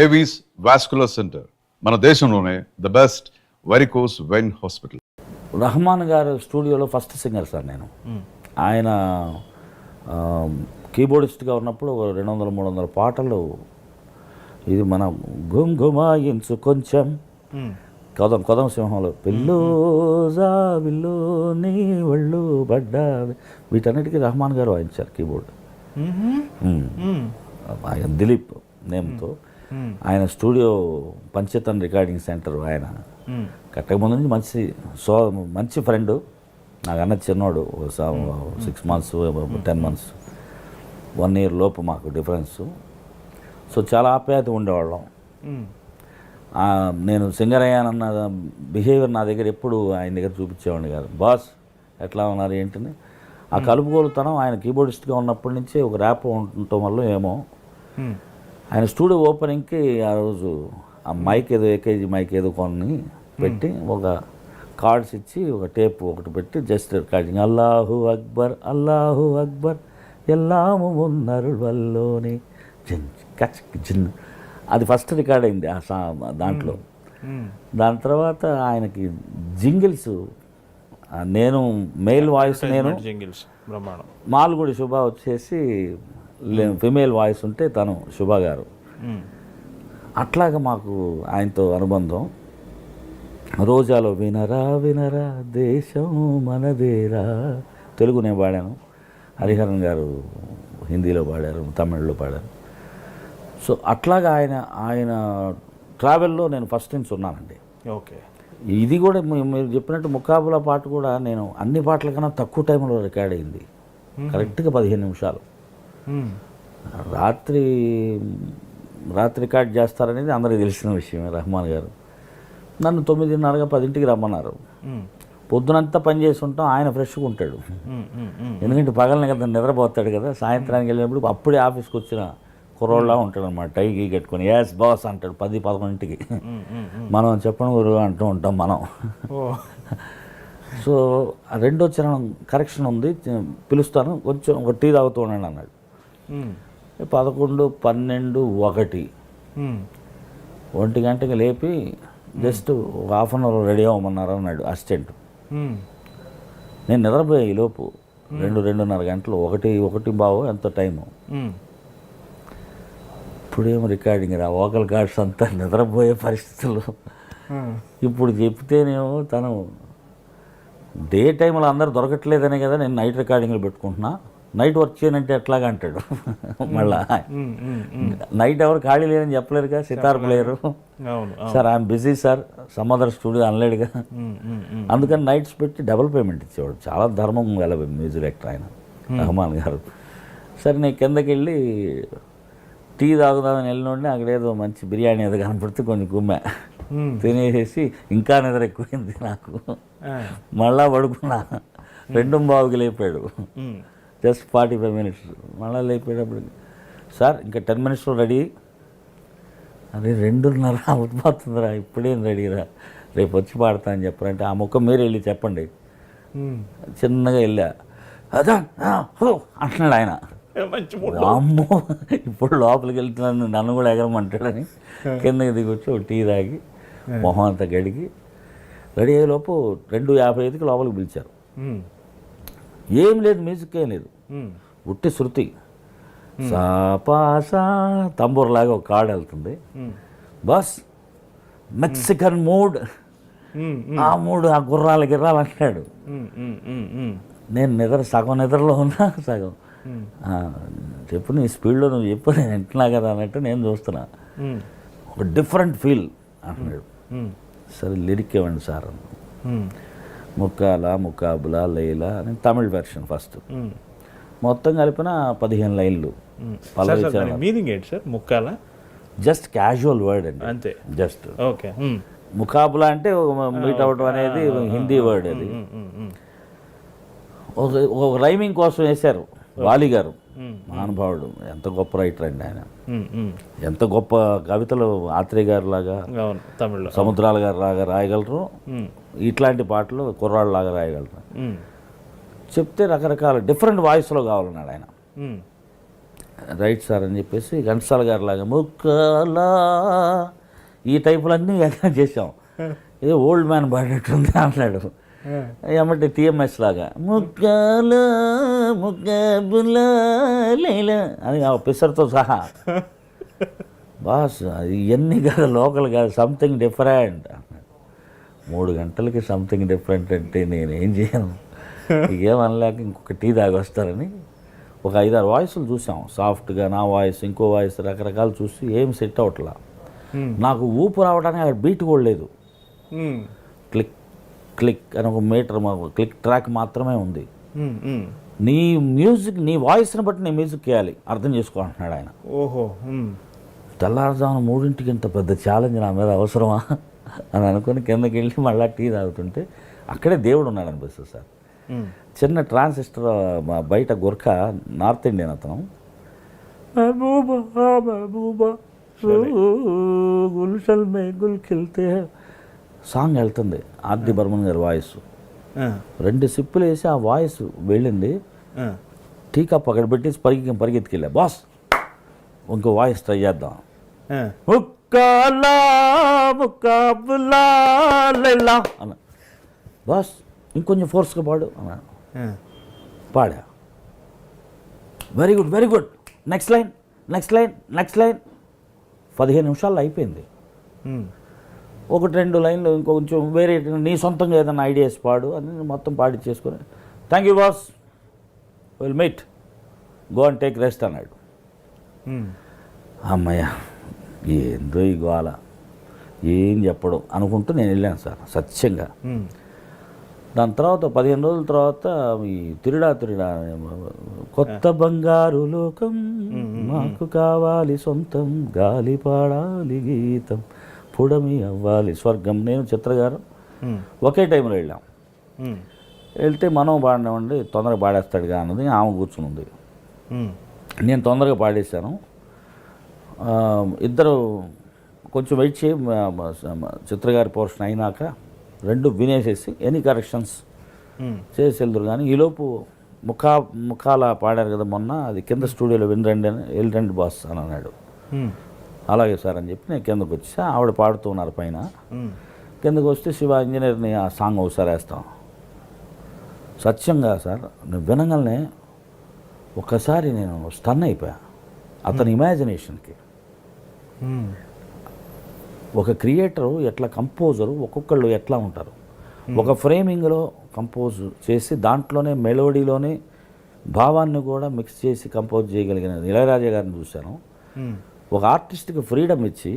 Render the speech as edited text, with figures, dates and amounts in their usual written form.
Avis vascular centre, మన దేశంలోనే the best varicose vein hospital. Rahman గారు స్టూడియోలో ఫస్ట్ సింగర్ సార్ నేను. ఆయన కీబోర్డిస్ట్గా ఉన్నప్పుడు 200-300 పాటలు. ఇది మన గుంగుమాయించు కొంచెం, కొదం సింహంలో పిల్లు జావిల్లు నీ ఒళ్ళు బడ్డా, వీటన్నిటికీ రహమాన్ గారు వాయించారు కీబోర్డ్. ఆయన దిలీప్ నేమ్తో. ఆయన స్టూడియో పంచతన్ రికార్డింగ్ సెంటర్. ఆయన కట్టక ముందు నుంచి మంచి ఫ్రెండ్. నాకన్నా చిన్నోడు, 6 months 10 months 1 year లోపు మాకు డిఫరెన్స్. సో చాలా ఆప్యాయత ఉండేవాళ్ళం. నేను సింగర్ అయ్యానన్న బిహేవియర్ నా దగ్గర ఎప్పుడు ఆయన దగ్గర చూపించేవాడిని కాదు. బాస్ ఎట్లా ఉన్నారు ఏంటని ఆ కలుపుకోలుతనం ఆయన కీబోర్డిస్ట్గా ఉన్నప్పటి నుంచి ఒక ర్యాప్ ఉండటం వల్ల ఏమో ఆయన స్టూడియో ఓపెనింగ్కి ఆ రోజు ఆ మైక్ ఏదో ఏకేజీ మైక్ ఏదో కొన్ని పెట్టి ఒక కార్డ్స్ ఇచ్చి ఒక టేప్ ఒకటి పెట్టి జస్ట్ రికార్డింగ్ అల్లాహు అక్బర్ అల్లాహు అక్బర్ ఎల్లాము ఉన్నరుల్ వల్లోని కచ్ జిన్, అది ఫస్ట్ రికార్డ్ అయింది దాంట్లో. దాని తర్వాత ఆయనకి జింగిల్స్, నేను మెయిల్ వాయిస్, నేను మాల్గుడి శుభ వచ్చేసి ఫిమేల్ వాయిస్ ఉంటే తను శుభ గారు. అట్లాగా మాకు ఆయనతో అనుబంధం. రోజాలో వినరా వినరా దేశం మనదేరా, తెలుగు నేను పాడాను, హరిహరన్ గారు హిందీలో పాడారు, తమిళ్లో పాడారు. సో అట్లాగా ఆయన ట్రావెల్లో నేను ఫస్ట్ నుంచి ఉన్నానండి. ఓకే. ఇది కూడా మీరు చెప్పినట్టు ముకాబులా పాట కూడా నేను అన్ని పాటల కన్నా తక్కువ టైంలో రికార్డ్ అయింది. కరెక్ట్గా 15 నిమిషాలు. రాత్రి రికార్డ్ చేస్తారనేది అందరికీ తెలిసిన విషయమే. రహమాన్ గారు నన్ను 9:30 10ంటికి రమ్మన్నారు. పొద్దునంతా పని చేసి ఉంటాం, ఆయన ఫ్రెష్గా ఉంటాడు. ఎందుకంటే పగలని కదా నిద్రపోతాడు కదా. సాయంత్రానికి వెళ్ళినప్పుడు అప్పుడే ఆఫీస్కి వచ్చిన కుర్రోళ్ళ ఉంటాడు అనమాట. టై గీ కట్టుకొని యాస్ బాస్ అంటాడు 10-11ంటికి. మనం చెప్పడం గురు అంటూ ఉంటాం మనం. సో రెండో చరణం కరెక్షన్ ఉంది, పిలుస్తాను కొంచెం ఒక టీ తాగుతూ ఉండండి అన్నాడు. 11, 12, 1 గంటకి లేపి జస్ట్ ఒక ½ an hour రెడీ అవ్వమన్నారు అన్నాడు అసిస్టెంట్. నేను నిద్రపోయా ఈలోపు 2-2:30 గంటలు, 1 ఎంతో టైము. ఇప్పుడేమో రికార్డింగ్ రా, వోకల్ కార్డ్స్ అంతా నిద్రపోయే పరిస్థితులు. ఇప్పుడు చెప్తేనేమో తను డే టైంలో అందరు దొరకట్లేదనే కదా నేను నైట్ రికార్డింగ్లు పెట్టుకుంటున్నా, నైట్ వర్క్ చేయనంటే ఎట్లాగా అంటాడు. మళ్ళా నైట్ ఎవరు ఖాళీ లేదని చెప్పలేరు కదా, sitar player. Sir I'm busy sir, some other studio అనలేడుగా. అందుకని నైట్స్ పెట్టి డబుల్ పేమెంట్ ఇచ్చేవాడు. చాలా ధర్మం గల మ్యూజిక్ డైరెక్టర్ ఆయన రహమాన్ గారు. సరే నేను కిందకి వెళ్ళి టీ తాగుదామని వెళ్ళినోడిని అక్కడేదో మంచి బిర్యానీ ఏదో కనపడితే కొంచెం గుమ్మ తినేసేసి ఇంకా నిద్ర ఎక్కువైంది నాకు. మళ్ళా పడుకున్నా. 2:15కి లేపాడు. Just 45 minutes. మళ్ళీ లేపేటప్పటికి సార్ ఇంకా 10 minutesలో రెడీ. అదే 2:30 అవుతుందిరా, ఇప్పుడేం రెడీరా, రేపు వచ్చి పాడతా అని చెప్పారంటే ఆ ముఖం మీరు వెళ్ళి చెప్పండి. చిన్నగా వెళ్ళా, అదా అంటున్నాడు ఆయన. అమ్మో ఇప్పుడు లోపలికి వెళ్తున్నాను, నన్ను కూడా ఎగరమంటాడని కిందకి దిగొచ్చి ఒక టీ తాగి మొహం అంతా గడిగి రెడీ అయ్యేలోపు 2:55కి లోపలికి పిలిచారు. ఏం లేదు, మ్యూజిక్ ఏం లేదు, ఉట్టి శృతి, సాపాసా తంబూర్లాగా ఒక కార్డు వెళ్తుంది. బస్ మెక్సికన్ మూడ్, ఆ మూడు, ఆ గుర్రాలు అంటాడు. నేను సగం నిద్రలో ఉన్నా, సగం చెప్పు నీ స్పీడ్లో నువ్వు చెప్పు, నేను వింటున్నా కదా అన్నట్టు నేను చూస్తున్నా. ఒక డిఫరెంట్ ఫీల్ అంటున్నాడు. సరే లిరిక్ ఇవ్వండి సార్. ముకాబులా లైలా అని తమిళ్ వెర్షన్ ఫస్ట్. మొత్తం కలిపిన 15 లైన్లు. మీనింగ్ ఏంటి సార్ ముక్కాల? జస్ట్ క్యాజువల్ వర్డ్ అండి, అంతే. Just okay. ముకాబులా అంటే మీట్ అవడం అనేది హిందీ వర్డ్. అది ఒక రైమింగ్ కోసం వేశారు వాలి గారు, మహానుభావుడు. ఎంత గొప్ప రైటర్ అండి ఆయన, ఎంత గొప్ప కవితలు ఆత్రేయ గారు లాగా, సముద్రాల గారు లాగా రాయగలరు. ఇట్లాంటి పాటలు కుర్రాళ్ళలాగా రాయగలరు. చెప్తే రకరకాల డిఫరెంట్ వాయిస్లో కావాలన్నాడు ఆయన. రైట్ సార్ అని చెప్పేసి ఘంటసాల గారి లాగా ముక్కలా ఈ టైపులన్నీ చేసాం. ఏదో ఓల్డ్ మ్యాన్ పాడేట్టుంది అన్నాడు. ఏమంటే టీఎంఎస్ లాగా ముక్కల ముక్కబుల లేలా అని ఆ పిసర్తో సహా. బాస్ ఇవన్నీ కాదు, లోకల్ కాదు, సంథింగ్ డిఫరెంట్. 3 గంటలకి సంథింగ్ డిఫరెంట్ అంటే నేనేం చేయను. ఏమనలేక ఇంకొక టీ తాగి వస్తారని ఒక 5-6 వాయిస్లు చూసాం. సాఫ్ట్గా నా వాయిస్, ఇంకో వాయిస్, రకరకాలు చూసి ఏం సెట్ అవట్లా. నాకు ఊపు రావడానికి అక్కడ బీట్ కూడా లేదు. క్లిక్ క్లిక్ అని ఒక మీటర్ క్లిక్ ట్రాక్ మాత్రమే ఉంది. నీ మ్యూజిక్, నీ వాయిస్ని బట్టి నీ మ్యూజిక్ చేయాలి, అర్థం చేసుకో అంటున్నాడు ఆయన. ఓహో. తెల్లారుజామున 3ంటికి ఇంత పెద్ద ఛాలెంజ్ నా మీద అవసరమా అని అనుకుని కిందకి వెళ్ళి మళ్ళీ టీ తాగుతుంటే అక్కడే దేవుడు ఉన్నాడు అనిపిస్తుంది సార్. చిన్న ట్రాన్సిస్టర్ బయట గుర్ఖ, నార్త్ ఇండియన్ అతను, గుల్షల్ మే గుల్ ఖిల్తే సాంగ్ వెళ్తుంది. ఆర్డి బర్మన్ గారి వాయిస్. 2 సిప్పులు వేసి ఆ వాయిస్ వెళ్ళింది. టీ కప్ అక్కడ పెట్టేసి పరిగెత్తుకెళ్ళా, బాస్ ఇంకో వాయిస్ ట్రై చేద్దాం. అన్న బాస్ ఇంకొంచెం ఫోర్స్గా పాడు అన్నాడు. పాడా. Very good very good, next line next line next line. 15 నిమిషాల్లో అయిపోయింది. 1-2 లైన్లు ఇంకొంచెం వేరే నీ సొంతంగా ఏదైనా ఐడియాస్ పాడు అని మొత్తం పాడి చేసుకుని thank you boss, will meet, go and take rest అన్నాడు. అమ్మయ్య ఏందో ఈ గోల, ఏం చెప్పడం అనుకుంటూ నేను వెళ్ళాను సార్ సత్యంగా. దాని తర్వాత 15 రోజుల తర్వాత ఈ తిరుడా కొత్త బంగారు లోకం మాకు కావాలి సొంతం, గాలి పాడాలి గీతం, పుడమి అవ్వాలి స్వర్గం. నేను చిత్ర గారు ఒకే టైంలో వెళ్ళాం. వెళ్తే మనం పాడినామండి, తొందరగా పాడేస్తాడుగా అన్నది ఆమె కూర్చునుంది. నేను తొందరగా పాడేశాను. ఇద్దరు కొంచెం వెయిట్ చేయి, చిత్రగారి పోర్షన్ అయినాక 2 వినేసేసి ఎనీ కరెక్షన్స్ చేసి వెళ్తారు. కానీ ఈలోపు ముఖాల పాడారు కదా మొన్న, అది కింద స్టూడియోలో వెళ్ళండి బాస్ అని అన్నాడు. అలాగే సార్ అని చెప్పి నేను కిందకు వచ్చా. ఆవిడ పాడుతూ ఉన్నారు పైన. కిందకు వస్తే శివ ఇంజనీర్ని ఆ సాంగ్ ఒకసారి వేస్తాం. సత్యంగా సార్ నేను వినగానే ఒక్కసారి నేను స్టన్ అయిపోయా అతని ఇమాజినేషన్కి. ఒక క్రియేటరు ఎట్లా, కంపోజరు ఒక్కొక్కళ్ళు ఎట్లా ఉంటారు. ఒక ఫ్రేమింగ్లో కంపోజ్ చేసి దాంట్లోనే మెలోడీలోనే భావాన్ని కూడా మిక్స్ చేసి కంపోజ్ చేయగలిగిన ఇళయరాజా గారిని చూశాను. ఒక ఆర్టిస్ట్కి ఫ్రీడమ్ ఇచ్చి